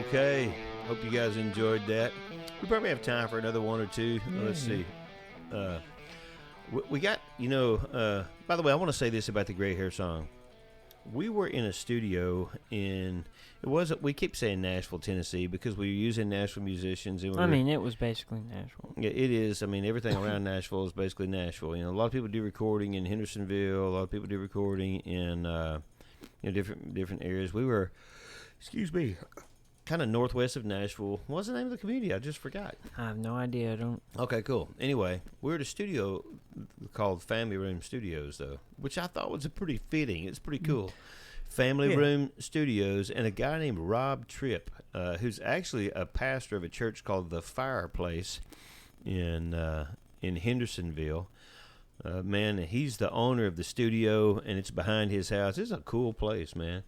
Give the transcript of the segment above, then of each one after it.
Okay. Hope you guys enjoyed that. We probably have time for another one or two. Let's see. We got, by the way, I want to say this about the Gray Hair song. We were in a studio we keep saying Nashville, Tennessee, because we were using Nashville musicians. And it was basically Nashville. Yeah, it is. Everything around Nashville is basically Nashville. A lot of people do recording in Hendersonville. A lot of people do recording in, different areas. We were, kind of northwest of Nashville. What's the name of the community? I just forgot. I have no idea. I don't. Okay, cool. Anyway, we're at a studio called Family Room Studios, though, which I thought was pretty fitting. It's pretty cool. Family Room Studios, and a guy named Rob Tripp, who's actually a pastor of a church called The Fireplace in Hendersonville. Man, he's the owner of the studio, and it's behind his house. It's a cool place, man.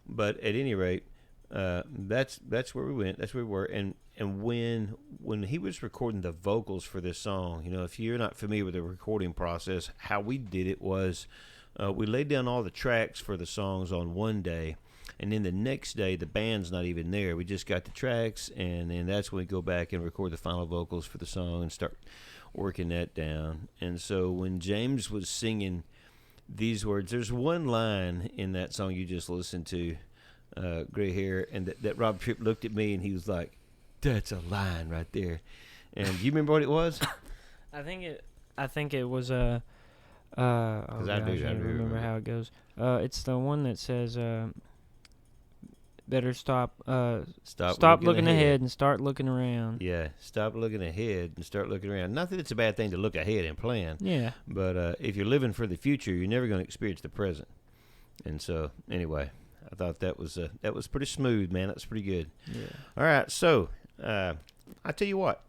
But at any rate, that's where we went. That's where we were. And when he was recording the vocals for this song, if you're not familiar with the recording process, how we did it was we laid down all the tracks for the songs on one day, and then the next day the band's not even there. We just got the tracks, and then that's when we go back and record the final vocals for the song and start working that down. And so when James was singing these words, there's one line in that song you just listened to, Gray Hair, and that Rob Tripp looked at me and he was like, "That's a line right there." And do you remember what it was? I think it was I remember how it goes. It's the one that says, "Better stop looking ahead and start looking around." Yeah, stop looking ahead and start looking around. Not that it's a bad thing to look ahead and plan. Yeah. But if you're living for the future, you're never going to experience the present. And so, anyway, I thought that was pretty smooth, man. That's pretty good. Yeah. All right, so I tell you what,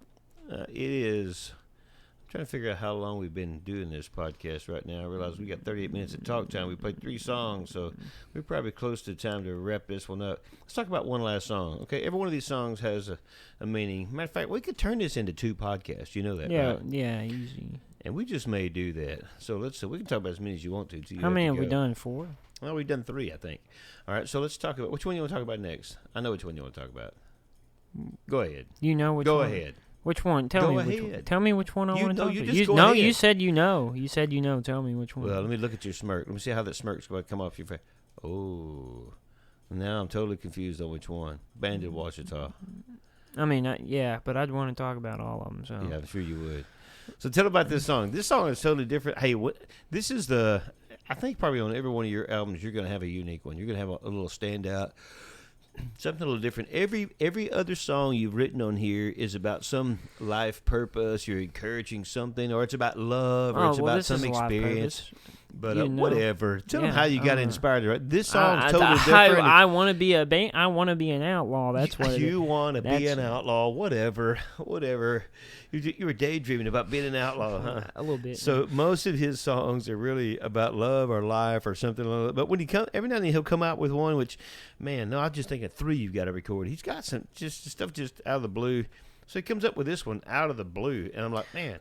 it is. I'm trying to figure out how long we've been doing this podcast right now. I realize we got 38 minutes of talk time. We played 3 songs, so we're probably close to time to wrap this one up. Let's talk about one last song. Okay, every one of these songs has a meaning. Matter of fact, we could turn this into 2 podcasts. You know that, yeah, right? Yeah, easy. And we just may do that. So we can talk about as many as you want to. How many have we done? 4? Well, we've done 3, I think. All right, so let's talk about which one you want to talk about next. I know which one you want to talk about. Go ahead. You know which one. Go ahead. Which one? Tell me which one. Tell me which one I want to talk about. Go ahead. You said you know. You said you know. Tell me which one. Well, let me look at your smirk. Let me see how that smirk's going to come off your face. Oh. Now I'm totally confused on which one. Bandit Washita. But I'd want to talk about all of them. So. Yeah, I'm sure you would. So tell about this song. This song is totally different. Hey, this is I think probably on every one of your albums you're going to have a unique one. You're going to have a little standout. Something a little different. Every other song you've written on here is about some life purpose. You're encouraging something, or it's about love, or it's about some experience. But whatever. Tell them how you got inspired. Right? This song's totally different. I want to be I want to be an outlaw. That's what you want to be an outlaw. Whatever. You were daydreaming about being an outlaw, huh? A little bit. So most of his songs are really about love or life or something like that. But when every now and then he'll come out with one, which, man, no, I just think of 3 you've got to record. He's got some stuff just out of the blue. So he comes up with this one out of the blue, and I'm like, man,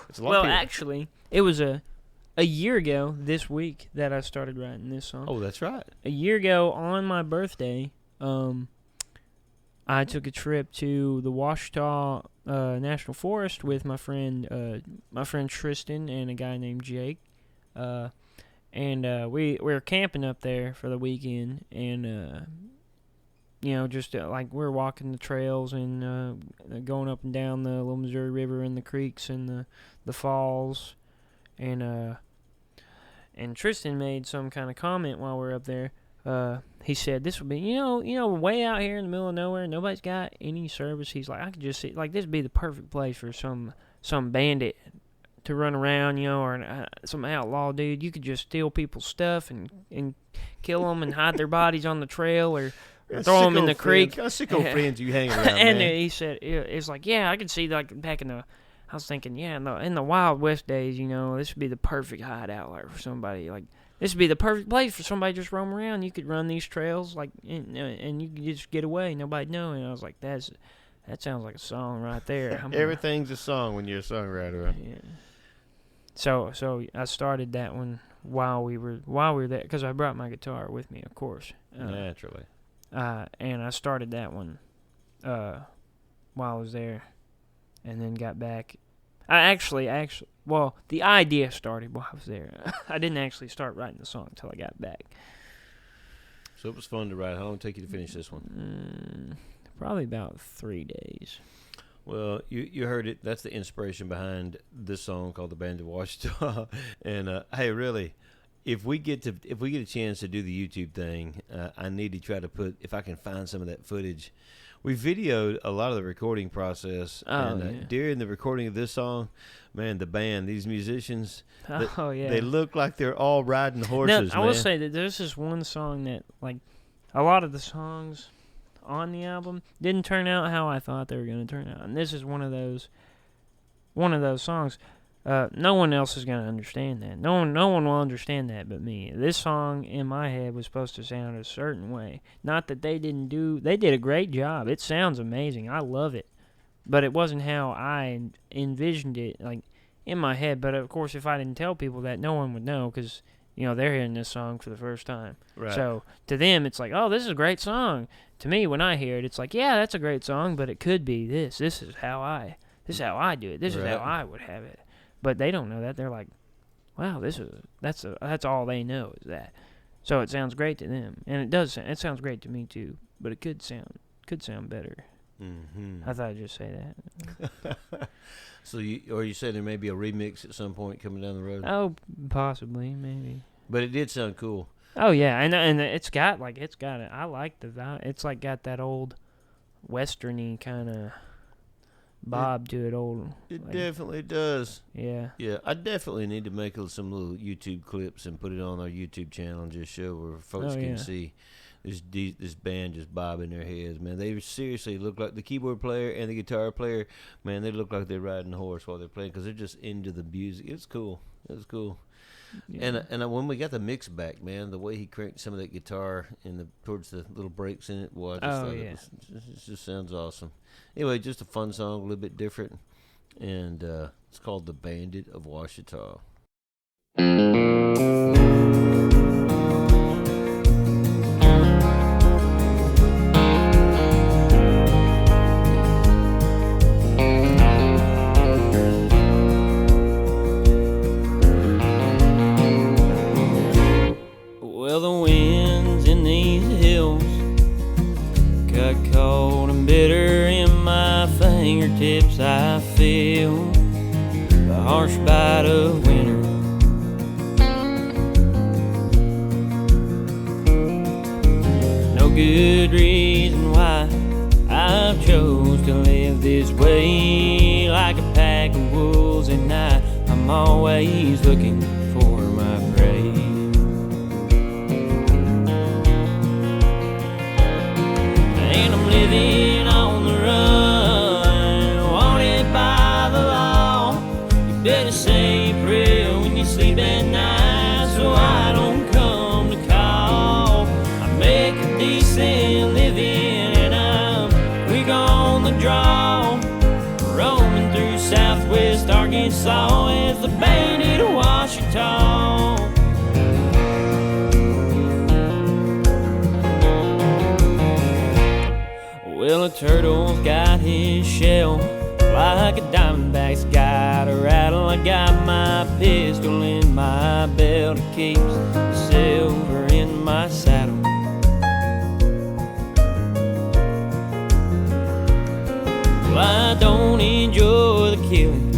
it's a lot. Well, actually, it was a year ago this week that I started writing this song. Oh, that's right. A year ago on my birthday, I took a trip to the Washita National Forest with my friend Tristan and a guy named Jake, and we were camping up there for the weekend, and like we were walking the trails and going up and down the Little Missouri River and the creeks and the falls, and Tristan made some kind of comment while we were up there. He said, "This would be, way out here in the middle of nowhere. Nobody's got any service." He's like, "I could just see, like, this would be the perfect place for some bandit to run around, or some outlaw dude. You could just steal people's stuff and kill them and hide their bodies on the trail, or throw them in the creek." What sicko friends you hang around, and man. he said, "It's like, yeah, I could see, like, back in the." I was thinking, yeah, in the Wild West days, this would be the perfect hideout for somebody. Like, this would be the perfect place for somebody to just roam around. You could run these trails, like, and you could just get away. Nobody'd know. And I was like, that sounds like a song right there. Everything's a song when you're a songwriter. Yeah. So I started that one while we were there, because I brought my guitar with me, of course. Naturally. And I started that one while I was there, and then got back. I actually, well, the idea started while I was there. I didn't actually start writing the song until I got back. So it was fun to write. How long did it take you to finish this one? Probably about 3 days. Well, you heard it. That's the inspiration behind this song called "The Band of Washita." And hey, really, if we get a chance to do the YouTube thing, I need to try to put, if I can find some of that footage. We videoed a lot of the recording process, and during the recording of this song, man, the band, these musicians, they look like they're all riding horses. Now, I will say that there's this one song that, like, a lot of the songs on the album didn't turn out how I thought they were going to turn out, and this is one of those songs. No one else is going to understand that. No one will understand that but me. This song in my head was supposed to sound a certain way. Not that they did a great job. It sounds amazing. I love it. But it wasn't how I envisioned it, like, in my head. But, of course, if I didn't tell people that, no one would know because, you know, they're hearing this song for the first time. Right. So, to them, it's like, oh, this is a great song. To me, when I hear it, it's like, yeah, that's a great song, but it could be this. This is how I do it. This is how I would have it. But they don't know that. They're like, wow, that's all they know is that. So it sounds great to them, and it sounds great to me too. But it could sound better. Mm-hmm. I thought I'd just say that. So you said there may be a remix at some point coming down the road. Oh, possibly, maybe. But it did sound cool. Oh yeah, and it's got it. I like the vibe. It's like got that old westerny kind of bob to it. It definitely does. Yeah. Yeah, I definitely need to make some little YouTube clips and put it on our YouTube channel and just show where folks can see this band just bobbing their heads, man. They seriously look like the keyboard player and the guitar player. Man, they look like they're riding a horse while they're playing because they're just into the music. It's cool. It's cool. Yeah. And when we got the mix back, man, the way he cranked some of that guitar towards the little breaks in it, well, I just thought it just sounds awesome. Anyway, just a fun song, a little bit different, and it's called "The Bandit of Washita." Well, the winds in these hills got cold and bitter in my fingertips. I feel the harsh bite of winter. No good reason why I've chose to live this way, like a pack of wolves at night. I'm always looking for my prey. And I'm living on the run, wanted by the law. You better say a prayer when you sleep at night, so I don't come to call. I make a decent living and I'm quick on the draw, roaming through southwest Arkansas as the bandit of Washita. Well, a turtle's got his shell, like a diamondback's got a rattle. I got my pistol in my belt, it keeps the silver in my saddle. Well, I don't enjoy the killing,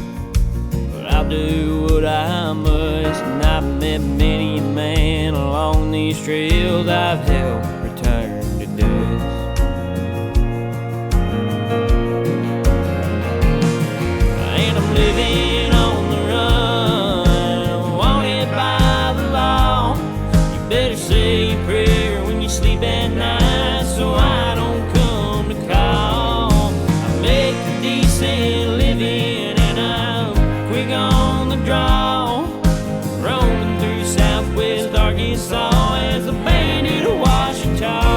but I'll do what I must. And I've met many a man along these trails I've helped return to dust. Living on the run, wanted by the law. You better say a prayer when you sleep at night, so I don't come to call. I make a decent living and I'm quick on the draw, roaming through southwest Arkansas as the bandit of Washita.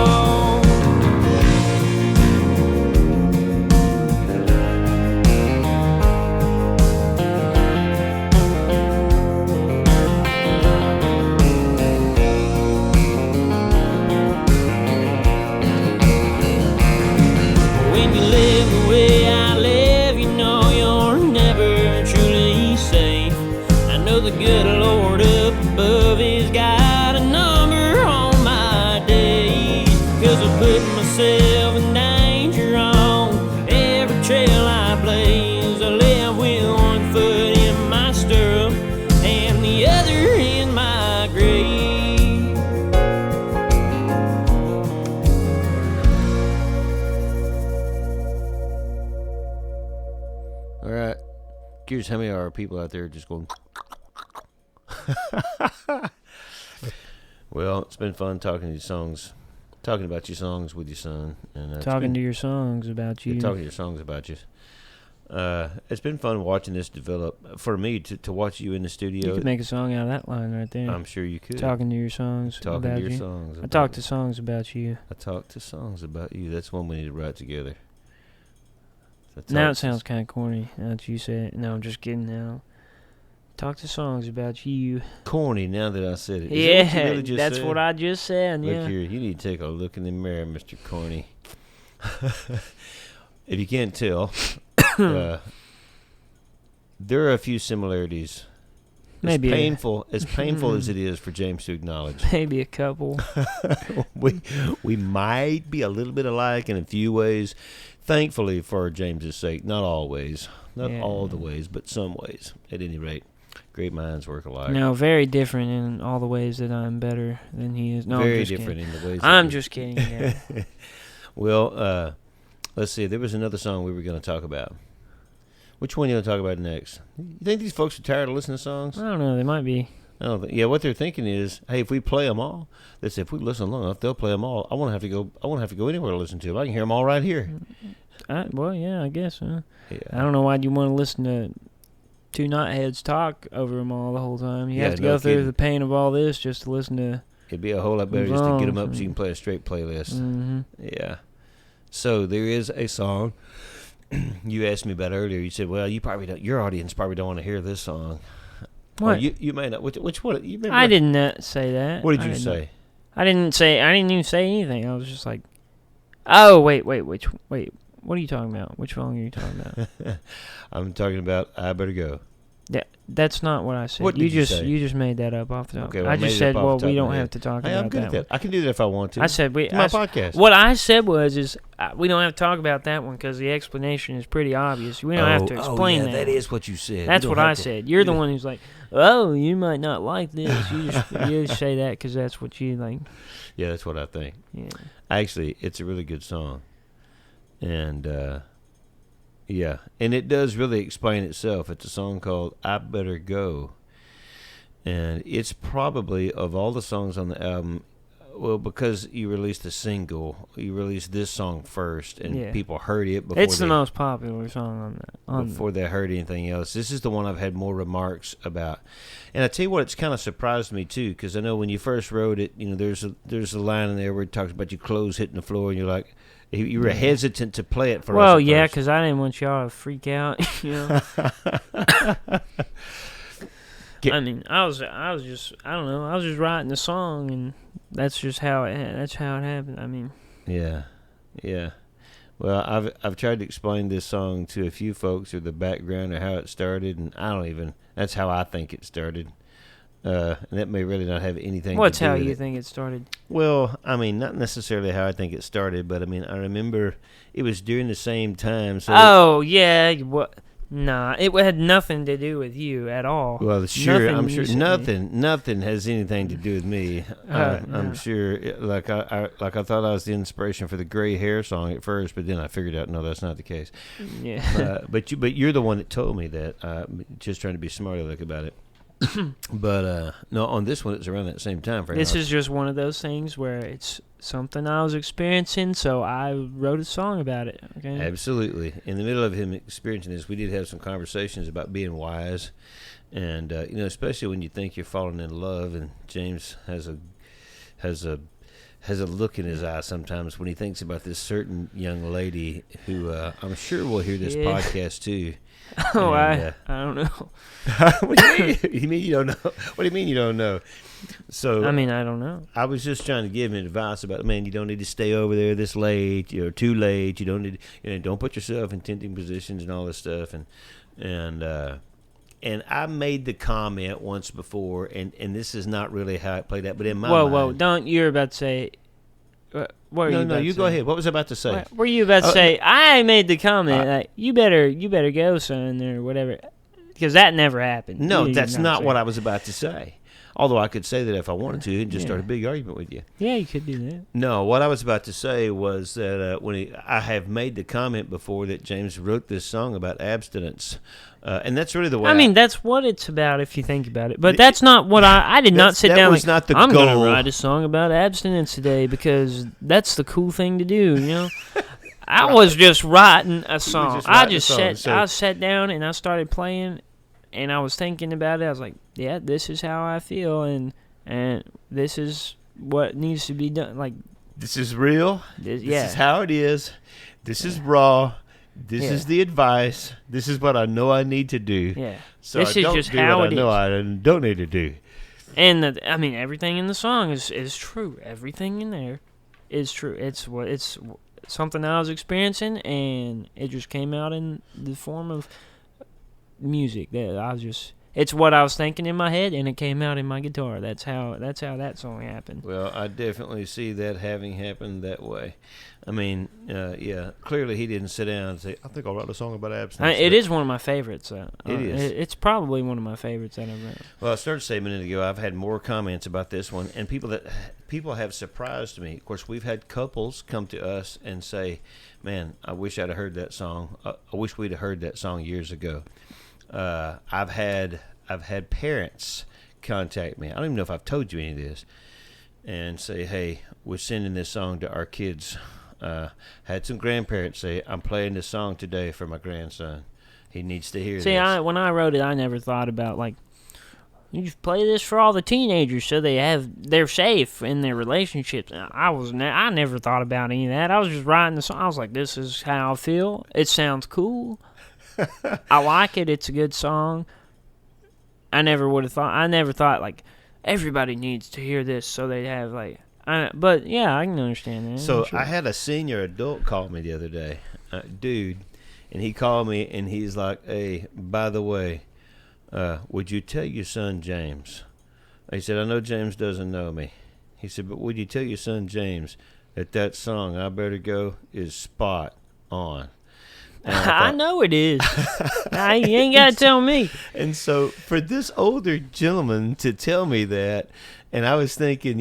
the good Lord up above has got a number on my day. 'Cause I put myself in danger on every trail I blaze. I live with one foot in my stirrup and the other in my grave. All right. Curious how many of our people out there just going. Well, it's been fun talking about your songs with your son, and Talking to your songs about you. talking to your songs about you. It's been fun watching this develop for me to watch you in the studio. You could make a song out of that line right there. I'm sure you could. Talking to your songs Talking about to your you. songs. I talk to songs about you. I talk to songs about you. That's one we need to write together. Now it sounds kind of corny. Now that you say it. No, I'm just kidding now. Talk to songs about you. Corny now that I said it. Is that what you really just that's said? what I just said. Look Yeah. here, you need to take a look in the mirror, Mr. Corny. If you can't tell, there are a few similarities. Maybe As painful as it is for James to acknowledge. Maybe a couple. we might be a little bit alike in a few ways. Thankfully, for James's sake, not always, not all the ways, but some ways. At any rate, great minds work alike. No, very different in all the ways that I'm better than he is. No, very I'm just different kidding. in the ways. I'm just kidding. Yeah. Well, let's see. There was another song we were going to talk about. Which one are you going to talk about next? You think these folks are tired of listening to songs? I don't know. They might be. I don't think. Yeah, what they're thinking is, hey, if we play them all, they say if we listen long enough, they'll play them all. I won't have to go anywhere to listen to them. I can hear them all right here. Well, yeah, I guess. Yeah. I don't know why you want to listen to two knotheads talk over them all the whole time. You have to go through the pain of all this just to listen to. It'd be a whole lot better just to get them up so you can play a straight playlist. Mm-hmm. Yeah. So there is a song you asked me about earlier. You said, "Well, you probably don't. Your audience probably don't want to hear this song." What? Or you may not. Which one? You remember? I didn't say that. What did you say? I didn't even say anything. I was just like, oh, wait. What are you talking about? Which song are you talking about? I'm talking about "I Better Go." Yeah, that's not what I said. What did you say? You just made that up off the top. Okay, well, I just said, well, we don't have to talk hey, about I'm good that at that. I can do that if I want to. I said it's my podcast. What I said was we don't have to talk about that one because the explanation is pretty obvious. We don't have to explain that. That is what you said. That's what I said. You're the one who's like, oh, you might not like this. You just say that because that's what you like. Yeah, that's what I think. Yeah. Actually, it's a really good song. And, yeah, and it does really explain itself. It's a song called "I Better Go," and it's probably, of all the songs on the album, well, because you released the single, you released this song first, and people heard it before. It's the most popular song before they heard anything else. This is the one I've had more remarks about, and I tell you what, it's kind of surprised me too, because I know when you first wrote it, there's a line in there where it talks about your clothes hitting the floor, and you're like. You were hesitant to play it for us. Well, yeah, because I didn't want y'all to freak out. I mean, I was just, I don't know, I was just writing the song, and that's just how it happened. I mean, yeah. Well, I've tried to explain this song to a few folks, or the background, or how it started, and that's how I think it started. And that may really not have anything to do with it. What's how you think it started? Well, I mean, not necessarily how I think it started, but I mean, I remember it was during the same time. So yeah. What? Nah, it had nothing to do with you at all. Well, sure, I'm sure nothing has anything to do with me. I'm sure. Like I thought I was the inspiration for the gray hair song at first, but then I figured out no, that's not the case. Yeah. But you're the one that told me that. Just trying to be smart aleck about it. But no, on this one it's around that same time frame. This is just one of those things where it's something I was experiencing, so I wrote a song about it. Okay. Absolutely. In the middle of him experiencing this, we did have some conversations about being wise, and especially when you think you're falling in love. And James has a look in his eye sometimes when he thinks about this certain young lady who I'm sure will hear this podcast too. Oh, and, I don't know. What do you mean? You mean you don't know? What do you mean you don't know? So I mean, I don't know. I was just trying to give him advice about, man, you don't need to stay over there this late. You're too late. You don't need, don't put yourself in tempting positions and all this stuff. And And I made the comment once before, and this is not really how it played out, but in my Whoa, mind, don't, you're about to say, what were you about to you say? go ahead. What was I about to say? What were you about to say? I made the comment, like, you better go, son, or whatever, because that never happened. No, that's not what I was about to say. Although I could say that if I wanted to and just start a big argument with you. Yeah, you could do that. No, what I was about to say was that I have made the comment before that James wrote this song about abstinence. And that's really the way. I mean, that's what it's about if you think about it. But that's not what I did not sit down. That was not the I'm goal. going to write a song about abstinence today because that's the cool thing to do, you know? I was just writing a song. I sat down and I started playing, and I was thinking about it. I was like, yeah, this is how I feel, and this is what needs to be done. Like, this is real. This is how it is. This is raw. This is the advice. This is what I know I need to do. Yeah. So this I is don't just do how what it I know is. I don't need to do. And everything in the song is true. Everything in there is true. It's something I was experiencing, and it just came out in the form of music. It's what I was thinking in my head, and it came out in my guitar. That's how that song happened. Well, I definitely see that having happened that way. I mean, clearly he didn't sit down and say, I think I'll write a song about abstinence. It is one of my favorites. It is. It's probably one of my favorites that I've read. Well, I started to say a minute ago, I've had more comments about this one, and people have surprised me. Of course, we've had couples come to us and say, man, I wish I'd have heard that song. I wish we'd have heard that song years ago. I've had parents contact me. I don't even know if I've told you any of this, and say, "Hey, we're sending this song to our kids." Had some grandparents say, "I'm playing this song today for my grandson. He needs to hear this." See, when I wrote it, I never thought about, like, you just play this for all the teenagers so they're safe in their relationships. I never thought about any of that. I was just writing the song. I was like, this is how I feel. It sounds cool. I like it. It's a good song. I never thought like everybody needs to hear this so they have like. But yeah, I can understand that. So sure. I had a senior adult call me the other day, dude, and he called me and he's like, "Hey, by the way, would you tell your son James?" He said, "I know James doesn't know me." He said, "But would you tell your son James that song I Better Go is spot on?" I know it is. You ain't got to tell me. And so for this older gentleman to tell me that, and I was thinking,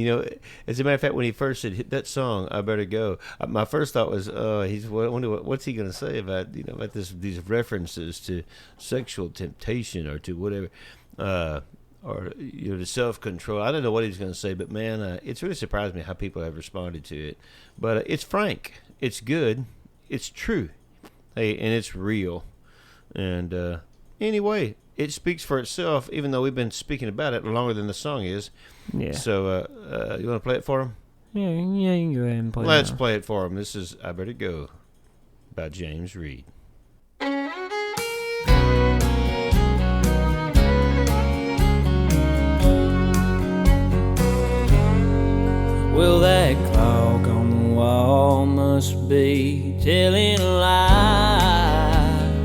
as a matter of fact, when he first said that song, I Better Go, my first thought was, I wonder what's he going to say about these references to sexual temptation or to whatever, or to self-control. I don't know what he's going to say, but man, it's really surprised me how people have responded to it. But it's frank, it's good, it's true. Hey, and it's real. And anyway, it speaks for itself, even though we've been speaking about it longer than the song is. Yeah. So, you want to play it for him? Yeah, you can go ahead and play it. Let's play it for him. This is I Better Go by James Reed. Well, that clock on the wall must be telling a lie.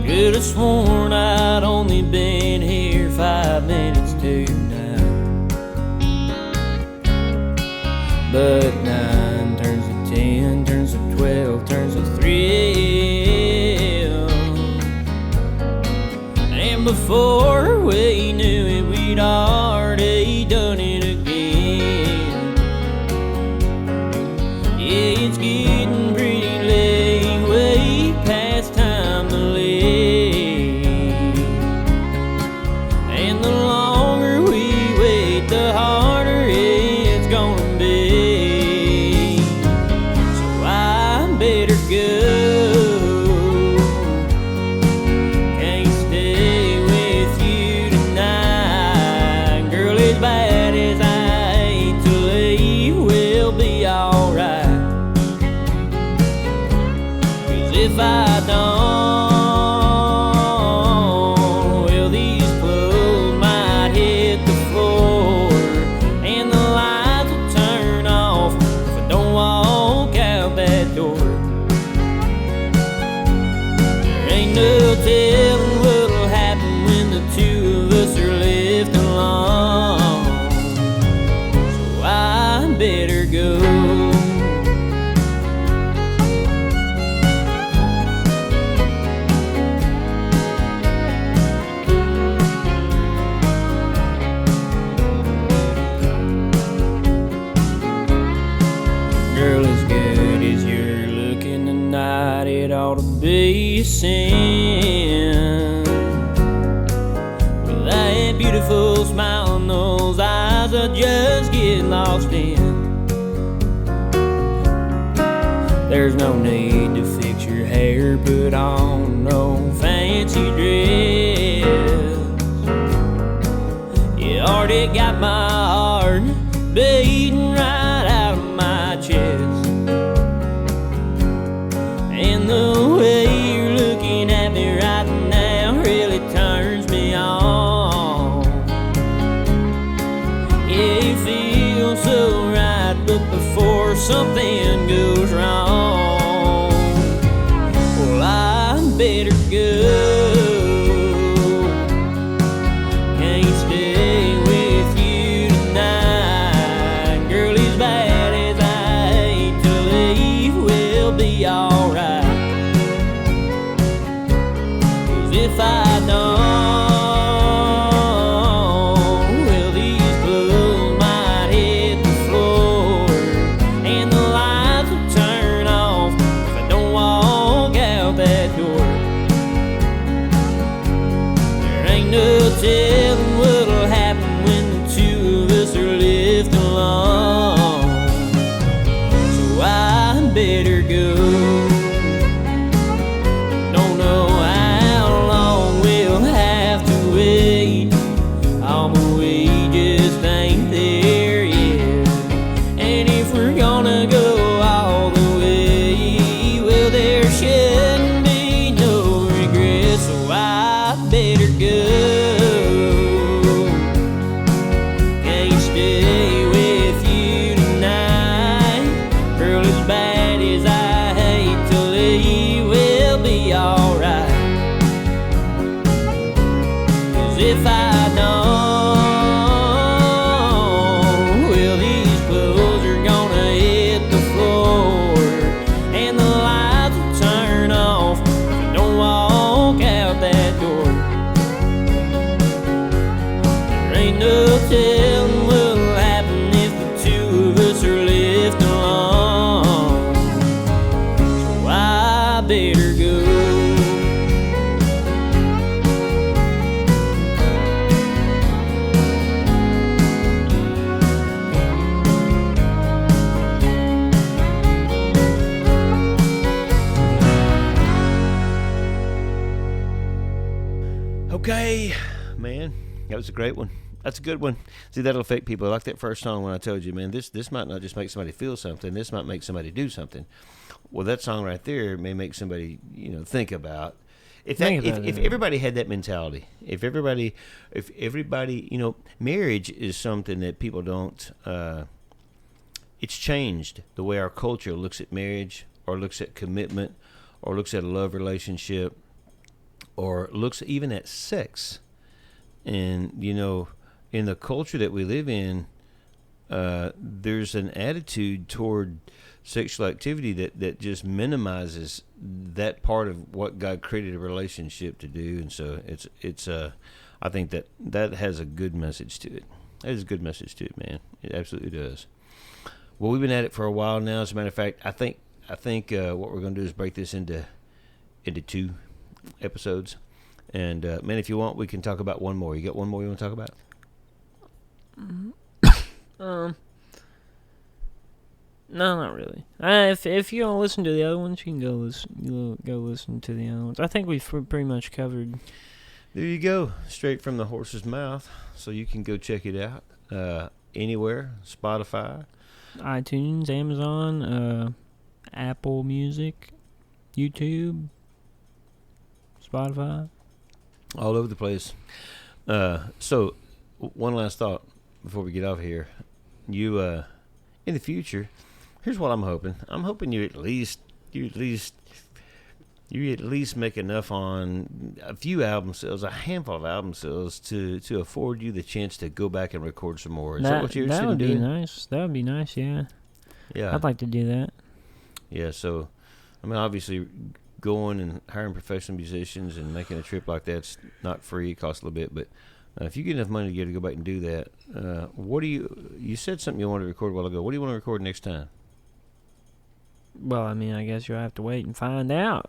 Could have sworn I'd only been here 5 minutes to 9. But 9 turns to 10, turns to 12, turns to 3 a.m. And before we knew it, we'd already done it again. Yeah, it's getting pretty late, way past time to leave. And the longer we wait, the harder it's gonna be. So I better go. Can't stay with you tonight, girl, as bad as I beautiful smile in those eyes I just get lost in. There's no need to fix your hair, put on no fancy dress. You already got my heart beating right out of my chest. And the way you're looking at me right now really turns me on. Yeah, you feel so right, but before something goes wrong, well, I better go. Can't stay with you tonight. Girl, as bad as I hate to leave, we'll be alright. 'Cause if I don't, well, these clothes might hit the floor, and the lights will turn off if I don't walk out that door. There ain't no telling what'll happen when the two of us are left alone. So I better go. Don't know how long we'll have to wait. All the way just ain't there yet. And if we're gonna go all the way, well, there shouldn't be no regret. So I better go. Can't stay with you tonight. Girl, as bad as I hate to leave, we'll be alright. 'Cause if I don't, well, these clothes are gonna hit the floor, and the lights will turn off if I don't walk out that door. There ain't no telling what'll happen if the two of us are left alone. So I better go. Okay, man, that was a great one. That's a good one. See, that'll affect people. I like that first song when I told you, man, this might not just make somebody feel something. This might make somebody do something. Well, that song right there may make somebody, think about. If everybody had that mentality, if everybody, marriage is something that people don't. It's changed the way our culture looks at marriage, or looks at commitment, or looks at a love relationship, or looks even at sex. And, in the culture that we live in, there's an attitude toward sexual activity that just minimizes that part of what God created a relationship to do. And so it's I think that has a good message to it. That is a good message to it, man. It absolutely does. Well, we've been at it for a while now. As a matter of fact, I think what we're going to do is break this into 2 episodes. And, man, if you want, we can talk about one more. You got one more you want to talk about? No, not really. If you don't listen to the other ones, you can go listen to the other ones. I think we've pretty much covered. There you go, straight from the horse's mouth. So you can go check it out anywhere. Spotify, iTunes, Amazon, Apple Music, YouTube, Spotify, all over the place. So one last thought before we get off here. You in the future, here's what I'm hoping. I'm hoping you at least make enough on a few album sales, a handful of album sales to afford you the chance to go back and record some more. Is that what you're interested in doing? That would be nice. That would be nice, yeah. Yeah. I'd like to do that. Yeah, so, obviously, going and hiring professional musicians and making a trip like that's not free. It costs a little bit, but if you get enough money to go back and do that, you said something you wanted to record a while ago. What do you want to record next time? Well, I guess you'll have to wait and find out.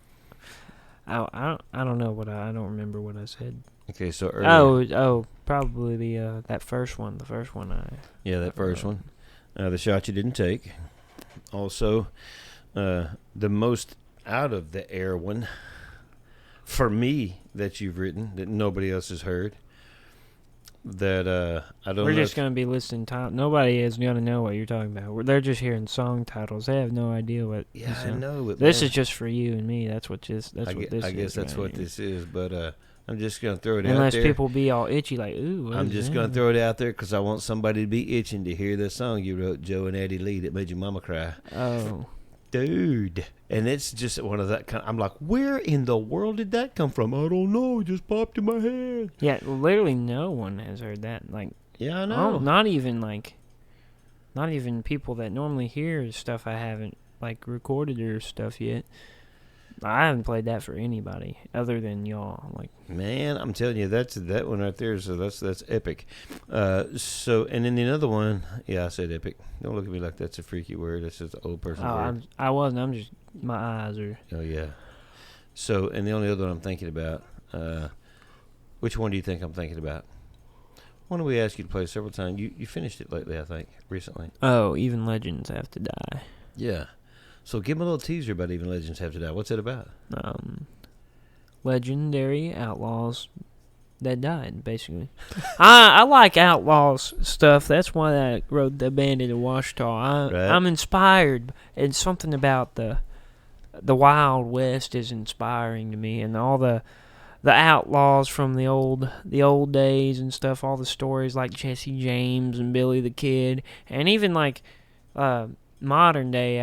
I don't know I don't remember what I said. Okay, so earlier. Oh, probably the that first one. The first one Yeah, that first one. The shot you didn't take. Also, the most out of the air one for me that you've written that nobody else has heard. That I don't. We're know just gonna be listing time. Nobody is gonna know what you're talking about. They're just hearing song titles. They have no idea what. Yeah, I know. But this man, is just for you and me. That's what this. That's what this is. I guess that's right what here. this is. But I'm just gonna throw it out Unless there. people be all itchy, like, ooh. I'm just gonna throw it out there because I want somebody to be itching to hear the song you wrote, Joe and Eddie Lee, that made your mama cry. Oh, dude. And it's just one of that kind. I'm like, where in the world did that come from? I don't know. It just popped in my head. yeah. Literally, no one has heard that. Like, yeah, I know. Not even people that normally hear stuff I haven't like recorded or stuff yet. I haven't played that for anybody other than y'all. Like, man, I'm telling you, that one right there. So that's epic. So and then the other one, yeah, I said epic. Don't look at me like that's a freaky word. That's just an old person word. I wasn't. I'm just, my eyes are. Oh yeah. So and the only other one I'm thinking about. Which one do you think I'm thinking about? One we asked you to play several times. You finished it lately, I think, recently. Oh, Even Legends Have to Die. Yeah. So give me a little teaser about Even Legends Have to Die. What's it about? Legendary outlaws that died, basically. I like outlaws stuff. That's why I wrote The Bandit of Washita. I'm inspired, and something about the Wild West is inspiring to me, and all the outlaws from the old days and stuff. All the stories like Jesse James and Billy the Kid, and even like modern day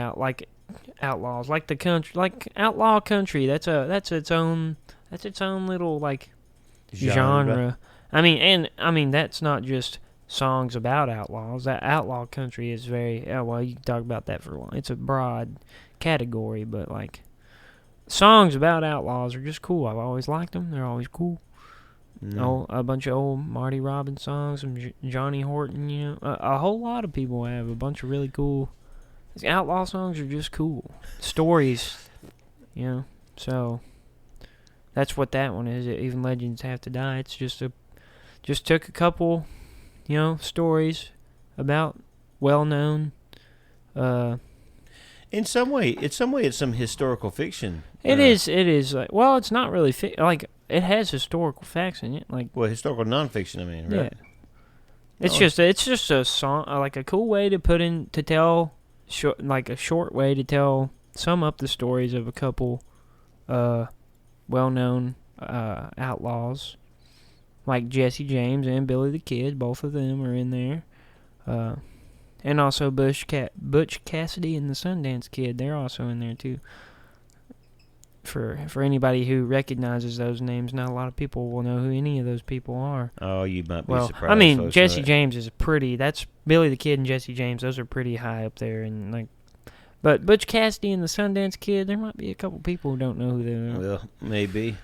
outlaws, like the country, like outlaw country. That's its own little like genre. I mean that's not just songs about outlaws. That outlaw country is very well. You can talk about that for a while. It's a broad category, but like songs about outlaws are just cool. I've always liked them. They're always cool. A bunch of old Marty Robbins songs, some Johnny Horton. You know, a whole lot of people have a bunch of really cool. Outlaw songs are just cool stories, you know. So that's what that one is. Even Legends Have to Die. It's just took a couple, you know, stories about well-known. In some way, it's some historical fiction. It is. Like, well, it's not really like it has historical facts in it. Like, well, historical nonfiction. I mean, right? Yeah. It's just a song, like a cool way to tell. Like a short way to sum up the stories of a couple well-known outlaws, like Jesse James and Billy the Kid. Both of them are in there, and also Butch Cassidy and the Sundance Kid. They're also in there too. For anybody who recognizes those names, not a lot of people will know who any of those people are. Oh, you might be surprised. I mean, Jesse James is that's Billy the Kid and Jesse James. Those are pretty high up there, and like, but Butch Cassidy and the Sundance Kid, there might be a couple people who don't know who they are. Well, maybe.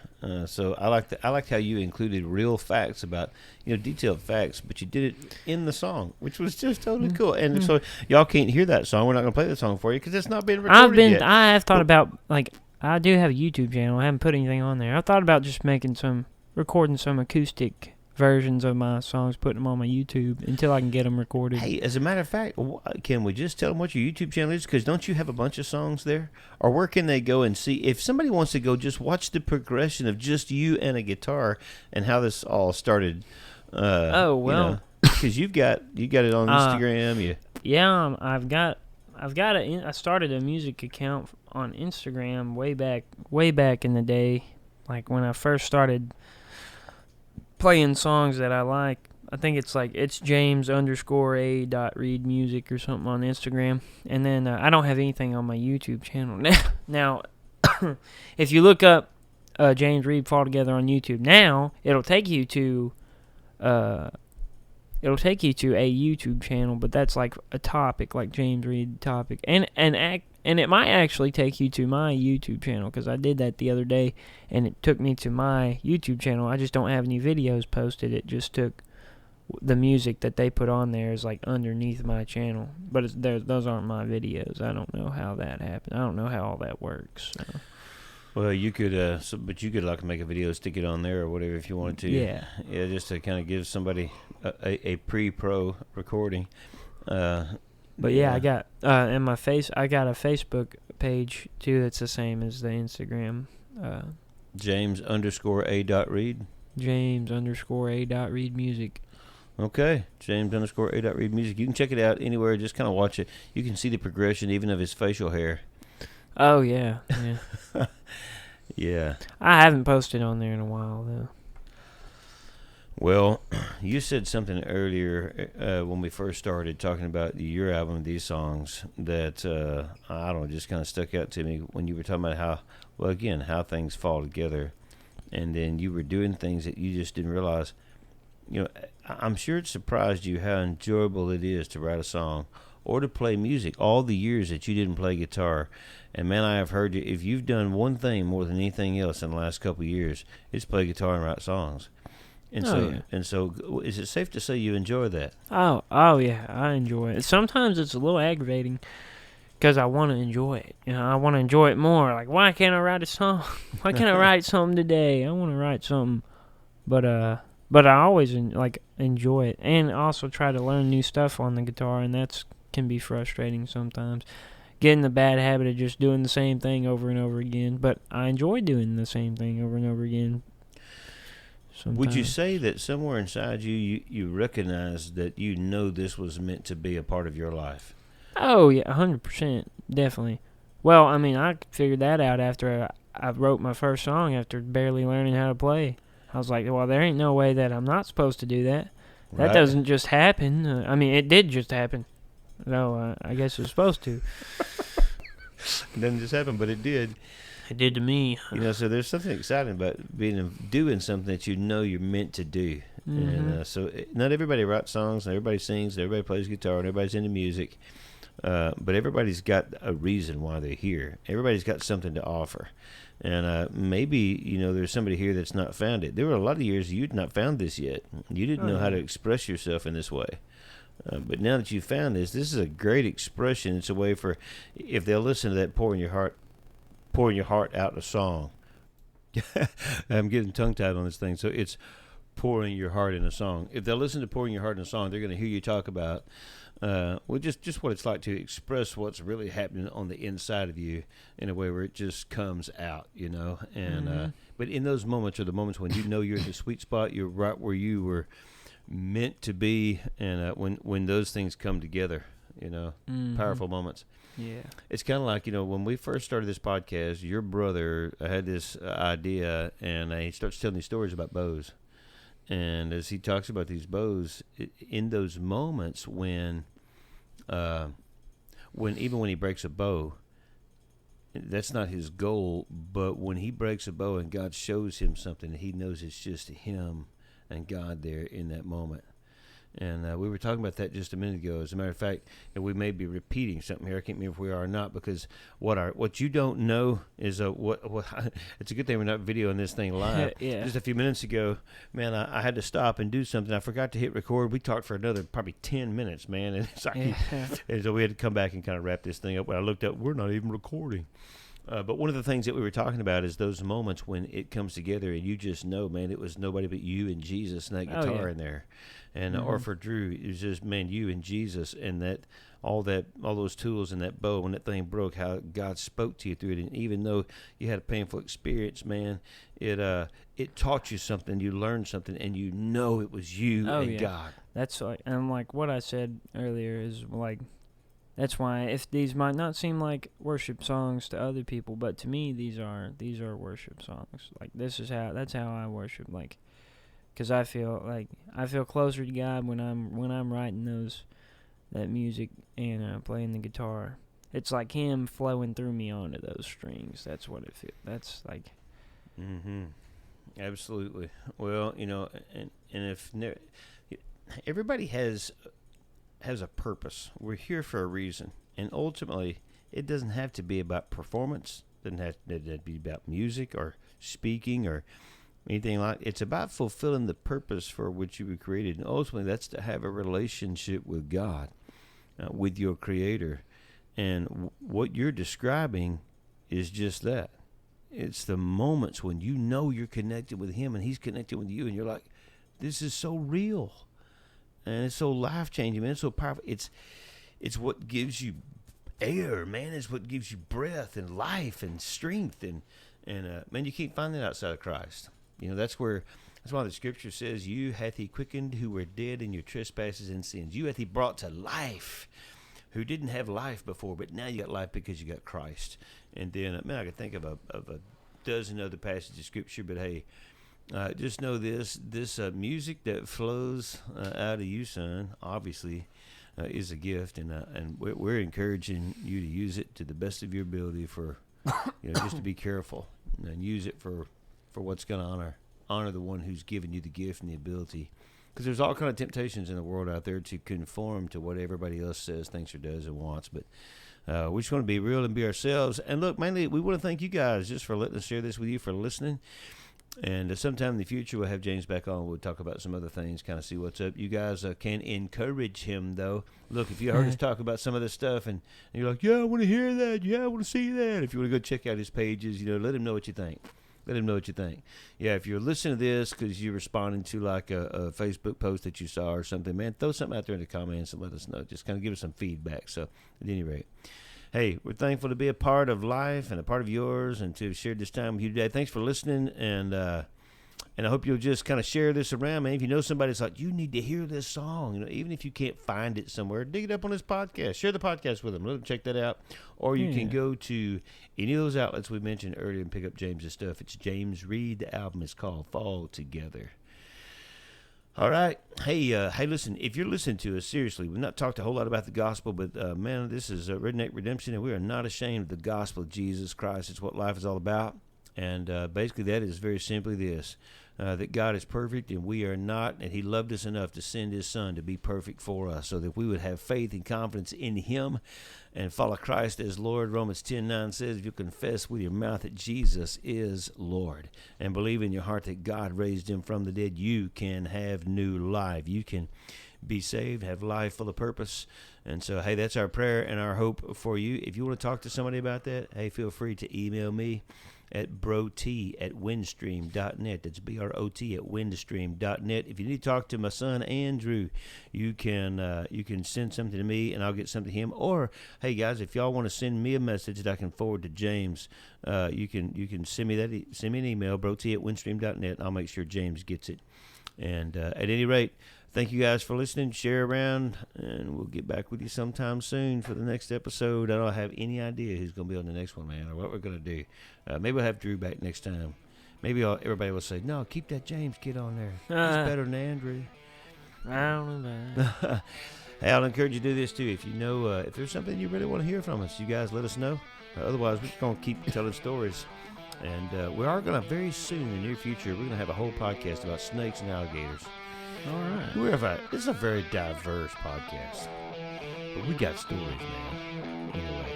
So I like how you included real facts about, you know, detailed facts, but you did it in the song, which was just totally cool. And so y'all can't hear that song. We're not going to play that song for you because it's not being recorded yet. I have thought about, like, I do have a YouTube channel. I haven't put anything on there. I thought about just recording some acoustic versions of my songs, putting them on my YouTube until I can get them recorded. Hey, as a matter of fact, can we just tell them what your YouTube channel is? Because don't you have a bunch of songs there? Or where can they go and see? If somebody wants to go, just watch the progression of just you and a guitar and how this all started. Because you got it on Instagram. Yeah, I started a music account on Instagram way back in the day, like when I first started playing songs that I like. I think it's James_A.readmusic or something on Instagram. And then I don't have anything on my YouTube channel now. If you look up James Reed Fall Together on YouTube now, it'll take you to a YouTube channel, but that's like a topic, like James Reed topic, and it might actually take you to my YouTube channel, because I did that the other day, and it took me to my YouTube channel. I just don't have any videos posted. It just took the music that they put on there is like underneath my channel, but those aren't my videos. I don't know how that happened. I don't know how all that works. So. Well, you could, but you could like make a video, stick it on there or whatever if you wanted to. Yeah. Yeah, just to kind of give somebody a pre-pro recording. But yeah, I got I got a Facebook page too that's the same as the Instagram. James_A.Reed. James_A.Reed music. Okay, James_A.Reed music. You can check it out anywhere. Just kind of watch it. You can see the progression even of his facial hair. Oh yeah, yeah. Yeah. I haven't posted on there in a while though. Well, you said something earlier when we first started talking about your album, these songs, that, I don't know, just kind of stuck out to me when you were talking about how things fall together. And then you were doing things that you just didn't realize. You know, I'm sure it surprised you how enjoyable it is to write a song or to play music all the years that you didn't play guitar. And man, I have heard you, if you've done one thing more than anything else in the last couple of years, it's play guitar and write songs. And so is it safe to say you enjoy that? Oh yeah, I enjoy it. Sometimes it's a little aggravating because I want to enjoy it. You know, I want to enjoy it more. Like, why can't I write a song? Why can't I write something today? I want to write something, but I always enjoy it, and also try to learn new stuff on the guitar, and that's can be frustrating sometimes. Get in the bad habit of just doing the same thing over and over again, but I enjoy doing the same thing over and over again. Sometimes. Would you say that somewhere inside you recognize that you know this was meant to be a part of your life? Oh yeah, 100%, definitely. Well, I mean, I figured that out after I wrote my first song after barely learning how to play. I was like, well, there ain't no way that I'm not supposed to do that. That Right. doesn't just happen. I mean, it did just happen. No, I guess it was supposed to. It doesn't just happen, but it did. It did to me. You know, so there's something exciting about doing something that you know you're meant to do. Mm-hmm. And so not everybody writes songs, not everybody sings, everybody plays guitar, and everybody's into music. But everybody's got a reason why they're here. Everybody's got something to offer. And maybe, you know, there's somebody here that's not found it. There were a lot of years you'd not found this yet. You didn't know how to express yourself in this way. But now that you've found this is a great expression. It's a way for, if they'll listen to that pouring your heart out in a song. I'm getting tongue-tied on this thing. So it's pouring your heart in a song. If they'll listen to pouring your heart in a song, they're going to hear you talk about just what it's like to express what's really happening on the inside of you in a way where it just comes out, you know. And but in those moments are the moments when you know you're at the sweet spot, you're right where you were meant to be, and when those things come together, you know, powerful moments. Yeah. It's kind of like, you know, when we first started this podcast, your brother had this idea, and he starts telling these stories about bows. And as he talks about these bows, in those moments when he breaks a bow, that's not his goal, but when he breaks a bow and God shows him something, he knows it's just him and God there in that moment. And we were talking about that just a minute ago. As a matter of fact, and we may be repeating something here. I can't remember if we are or not, because what you don't know is what it's a good thing we're not videoing this thing live. Yeah. Just a few minutes ago, man, I had to stop and do something. I forgot to hit record. We talked for another probably 10 minutes, man, and it's like, and so we had to come back and kind of wrap this thing up. When I looked up, we're not even recording. But one of the things that we were talking about is those moments when it comes together and you just know, man, it was nobody but you and Jesus and that guitar in there. And or for Drew, it was just, man, you and Jesus, and all those tools and that bow. When that thing broke, how God spoke to you through it. And even though you had a painful experience, man, it taught you something. You learned something, and you know it was you and God. That's like what I said earlier is like. That's why, if these might not seem like worship songs to other people, but to me these are worship songs. Like that's how I worship. Like, because I feel closer to God when I'm writing that music and playing the guitar. It's like Him flowing through me onto those strings. That's what it feels. That's like. Absolutely. Well, you know, and if everybody has a purpose. We're here for a reason. And ultimately, it doesn't have to be about performance. It doesn't have to be about music or speaking or anything like that. It's about fulfilling the purpose for which you were created. And ultimately, that's to have a relationship with God, with your Creator. And what you're describing is just that. it's the moments when you know you're connected with him and he's connected with you, and you're like, this is so real, and it's so life-changing, man. It's so powerful. It's what gives you air, man. It's what gives you breath and life and strength, and man, you can't find that outside of Christ. That's why the scripture says, you hath he quickened who were dead in your trespasses and sins. You hath he brought to life who didn't have life before, but now you got life because you got Christ. And then, man, I could think of a dozen other passages of scripture, but hey, just know this music that flows out of you, son, obviously is a gift, and we're encouraging you to use it to the best of your ability for, just to be careful and use it for what's going to honor the one who's given you the gift and the ability. Because there's all kind of temptations in the world out there to conform to what everybody else says, thinks, or does, or wants. But we just want to be real and be ourselves. And look, mainly, we want to thank you guys just for letting us share this with you, for listening. And sometime in the future, we'll have James back on. We'll talk about some other things, kind of see what's up. You guys can encourage him, though. Look, if you heard us talk about some of this stuff and you're like, yeah, I want to hear that. Yeah, I want to see that. If you want to go check out his pages, let him know what you think. Let him know what you think. Yeah, if you're listening to this because you're responding to like a Facebook post that you saw or something, man, throw something out there in the comments and let us know. Just kind of give us some feedback. So, at any rate, hey, we're thankful to be a part of life and a part of yours and to share this time with you today. Thanks for listening, and I hope you'll just kind of share this around, man. If you know somebody that's like, you need to hear this song, even if you can't find it somewhere, dig it up on this podcast. Share the podcast with them. Let them check that out. Or you can go to any of those outlets we mentioned earlier and pick up James's stuff. It's James Reed. The album is called Fall Together. All right. Hey, listen, if you're listening to us, seriously, we've not talked a whole lot about the gospel, but, man, this is Redneck Redemption, and we are not ashamed of the gospel of Jesus Christ. It's what life is all about. And basically that is very simply this, that God is perfect and we are not, and he loved us enough to send his son to be perfect for us so that we would have faith and confidence in him and follow Christ as Lord. Romans 10:9 says, if you confess with your mouth that Jesus is Lord and believe in your heart that God raised him from the dead, you can have new life. You can be saved, have life full of purpose. And so, hey, that's our prayer and our hope for you. If you want to talk to somebody about that, hey, feel free to email me at brot@windstream.net. That's BROT@windstream.net. If you need to talk to my son Andrew, you can send something to me and I'll get something to him. Or hey guys, if y'all want to send me a message that I can forward to James, you can send me an email, brot@windstream.net. I'll make sure James gets it. And at any rate, thank you guys for listening. Share around, and we'll get back with you sometime soon for the next episode. I don't have any idea who's going to be on the next one, man, or what we're going to do. Maybe we'll have Drew back next time. Maybe everybody will say, no, keep that James kid on there. He's better than Andrew. I don't know that. Hey, I'll encourage you to do this, too. If you know, if there's something you really want to hear from us, you guys let us know. Otherwise, we're just going to keep telling stories. And we are going to, very soon in the near future, we're going to have a whole podcast about snakes and alligators. All right. This is a very diverse podcast. But we got stories, man. Anyway.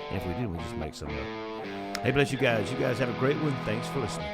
And if we didn't, we just make some up. Hey, bless you guys. You guys have a great one. Thanks for listening.